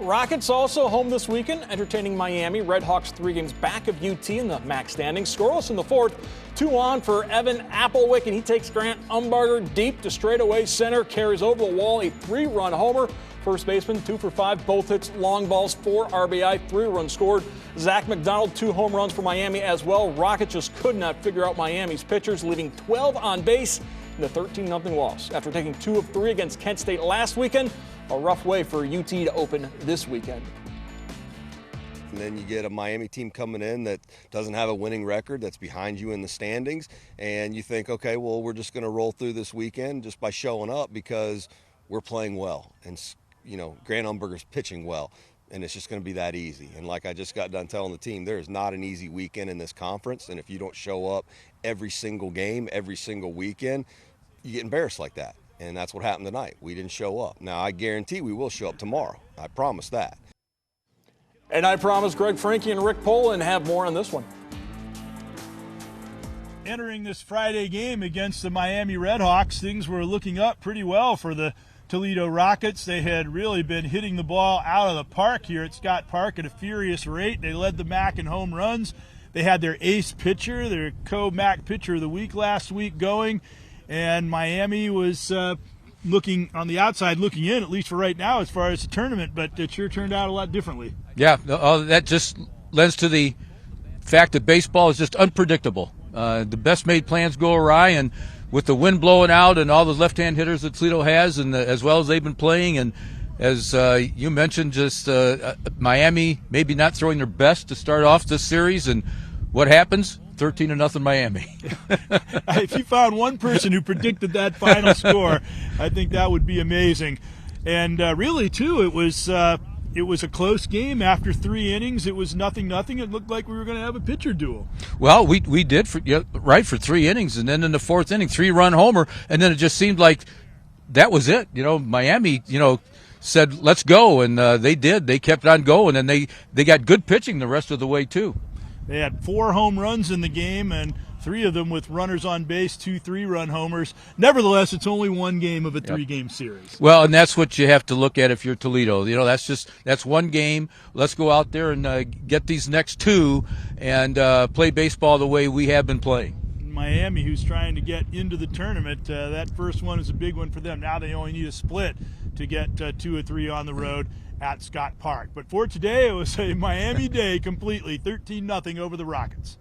Rockets also home this weekend, entertaining Miami. Redhawks 3 games back of UT in the MAC standings. Scoreless in the fourth. 2 on for Evan Applewick, and he takes Grant Umbarger deep to straightaway center. Carries over the wall, a 3-run homer. First baseman, 2 for 5, both hits long balls, 4 RBI, 3 runs scored. Zach McDonald, 2 home runs for Miami as well. Rockets just could not figure out Miami's pitchers, leaving 12 on base in the 13-0 loss. After taking 2 of 3 against Kent State last weekend, a rough way for UT to open this weekend. And then you get a Miami team coming in that doesn't have a winning record, that's behind you in the standings, and you think, okay, well, we're just going to roll through this weekend just by showing up because we're playing well. And, you know, Grant Umberger's pitching well, and it's just going to be that easy. And like I just got done telling the team, there is not an easy weekend in this conference, and if you don't show up every single game, every single weekend, you get embarrassed like that. And that's what happened tonight. We didn't show up. Now, I guarantee we will show up tomorrow. I promise that. And I promise Greg Franke and Rick Poland have more on this one. Entering this Friday game against the Miami Redhawks, things were looking up pretty well for the Toledo Rockets. They had really been hitting the ball out of the park here at Scott Park at a furious rate. They led the MAC in home runs. They had their ace pitcher, their co-MAC pitcher of the week last week going. And Miami was looking on the outside, looking in, at least for right now, as far as the tournament, but it sure turned out a lot differently. Yeah, that just lends to the fact that baseball is just unpredictable. The best made plans go awry, and with the wind blowing out and all the left-hand hitters that Toledo has, and as well as they've been playing, and as you mentioned, just Miami maybe not throwing their best to start off this series, and what happens? 13-0 Miami. If you found one person who predicted that final score, I think that would be amazing. And really, too, it was a close game after 3 innings. It was 0-0. It looked like we were going to have a pitcher duel. Well, we did for 3 innings, and then in the 4th inning, 3-run homer, and then it just seemed like that was it. You know, Miami, said let's go, and they did. They kept on going, and they got good pitching the rest of the way too. They had 4 home runs in the game, and 3 of them with runners on base, 2 3-run homers. Nevertheless, it's only one game of a 3-game series. Well, and that's what you have to look at if you're Toledo. That's one game. Let's go out there and get these next 2 and play baseball the way we have been playing. Miami, who's trying to get into the tournament, that first one is a big one for them. Now they only need a split to get 2 or 3 on the road at Scott Park. But for today, it was a Miami day completely, 13-0 over the Rockets.